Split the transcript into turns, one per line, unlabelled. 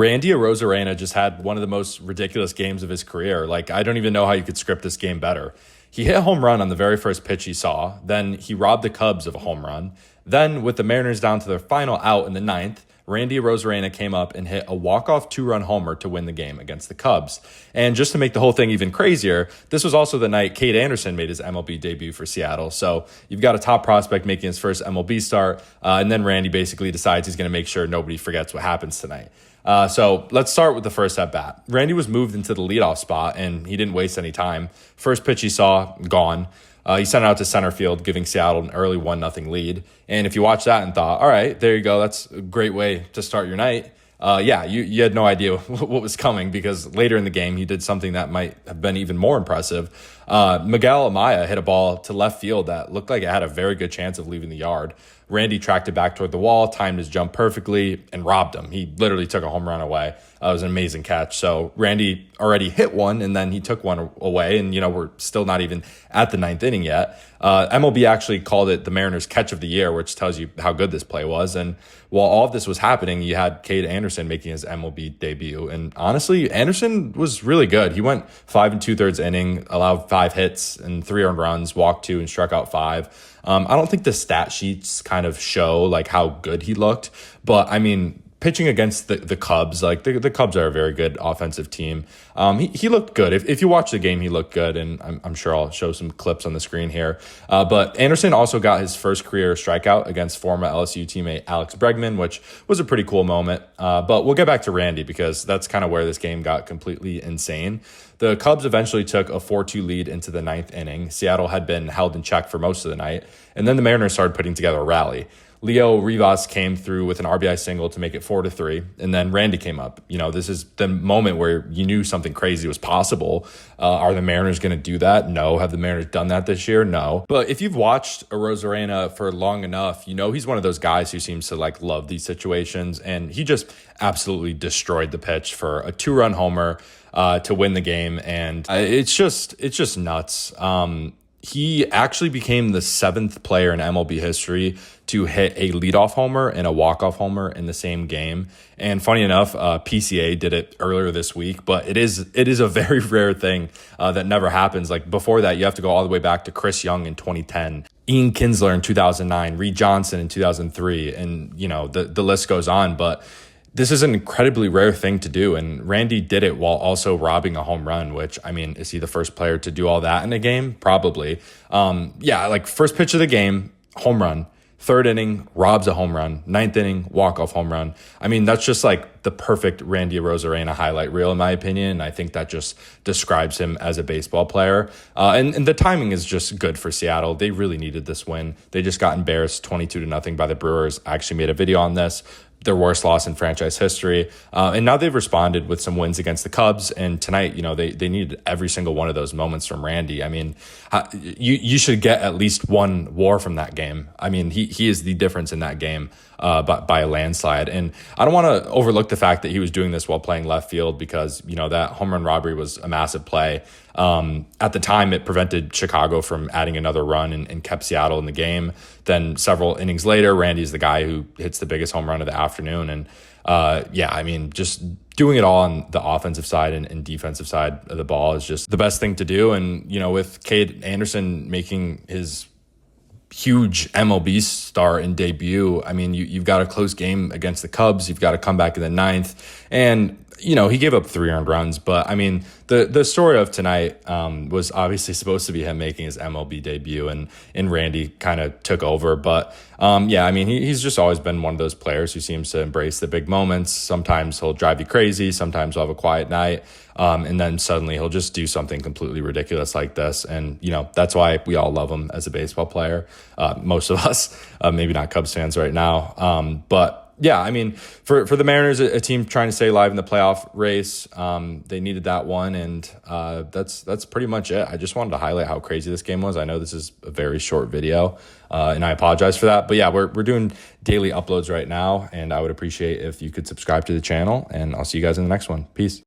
Randy Arozarena just had one of the most ridiculous games of his career. Like, I don't even know how you could script this game better. He hit a home run on the very first pitch he saw. Then he robbed the Cubs of a home run. Then, with the Mariners down to their final out in the ninth, Randy Arozarena came up and hit a walk-off two-run homer to win the game against the Cubs. And just to make the whole thing even crazier, this was also the night Cade Anderson made his MLB debut for Seattle. So you've got a top prospect making his first MLB start, and then Randy basically decides he's going to make sure nobody forgets what happens tonight. So let's start with the first at-bat. Randy was moved into the leadoff spot, and he didn't waste any time. First pitch he saw, gone. He sent it out to center field, giving Seattle an early 1-0 lead. And if you watch that and thought, all right, there you go, that's a great way to start your night. You had no idea what was coming, because later in the game, he did something that might have been even more impressive. Miguel Amaya hit a ball to left field that looked like it had a very good chance of leaving the yard. Randy tracked it back toward the wall, timed his jump perfectly, and robbed him. He literally took a home run away. It was an amazing catch. So Randy already hit one, and then he took one away, and, we're still not even at the ninth inning yet. MLB actually called it the Mariners' catch of the year, which tells you how good this play was. And while all of this was happening, you had Cade Anderson making his MLB debut. And honestly, Anderson was really good. He went 5 2/3 inning, allowed 5 hits and 3 earned runs, walked 2 and struck out 5. I don't think the stat sheets kind of show like how good he looked, but I mean, pitching against the Cubs, like the Cubs are a very good offensive team. He looked good. If you watch the game, he looked good, and I'm sure I'll show some clips on the screen here. But Anderson also got his first career strikeout against former LSU teammate Alex Bregman, which was a pretty cool moment. But we'll get back to Randy, because that's kind of where this game got completely insane. The Cubs eventually took a 4-2 lead into the ninth inning. Seattle had been held in check for most of the night, and then the Mariners started putting together a rally. Leo Rivas came through with an RBI single to make it 4-3, and then Randy came up. This is the moment where you knew something crazy was possible. Are the Mariners going to do that? No. Have the Mariners done that this year? No. But if you've watched Arozarena for long enough, he's one of those guys who seems to love these situations, and he just absolutely destroyed the pitch for a 2-run homer to win the game, and it's just nuts. He actually became the 7th player in MLB history to hit a leadoff homer and a walk-off homer in the same game. And funny enough, PCA did it earlier this week, but it is a very rare thing that never happens. Like, before that, you have to go all the way back to Chris Young in 2010, Ian Kinsler in 2009, Reed Johnson in 2003, and the list goes on. But this is an incredibly rare thing to do, and Randy did it while also robbing a home run, which, I mean, is he the first player to do all that in a game? Probably. First pitch of the game, home run. 3rd inning, robs a home run. 9th inning, walk-off home run. I mean, that's just like the perfect Randy Arozarena highlight reel, in my opinion. I think that just describes him as a baseball player. And the timing is just good for Seattle. They really needed this win. They just got embarrassed 22-0 by the Brewers. I actually made a video on this. Their worst loss in franchise history. And now they've responded with some wins against the Cubs. And tonight, they needed every single one of those moments from Randy. I mean, you should get at least one WAR from that game. I mean, he is the difference in that game by a landslide. And I don't want to overlook the fact that he was doing this while playing left field, because, that home run robbery was a massive play. At the time, it prevented Chicago from adding another run and kept Seattle in the game. Then several innings later, Randy's the guy who hits the biggest home run of the afternoon. And just doing it all on the offensive side and defensive side of the ball is just the best thing to do. And, with Cade Anderson making his huge MLB start and debut, I mean, you've got a close game against the Cubs. You've got to come back in the ninth. And, he gave up 3 earned runs. But, I mean, the story of tonight was obviously supposed to be him making his MLB debut, and Randy kind of took over. But, he's just always been one of those players who seems to embrace the big moments. Sometimes he'll drive you crazy. Sometimes he'll have a quiet night. And then suddenly he'll just do something completely ridiculous like this. And, that's why we all love him as a baseball player. Most of us, maybe not Cubs fans right now. But yeah, I mean, for the Mariners, a team trying to stay alive in the playoff race, they needed that one, and that's pretty much it. I just wanted to highlight how crazy this game was. I know this is a very short video, and I apologize for that. But yeah, we're doing daily uploads right now, and I would appreciate if you could subscribe to the channel, and I'll see you guys in the next one. Peace.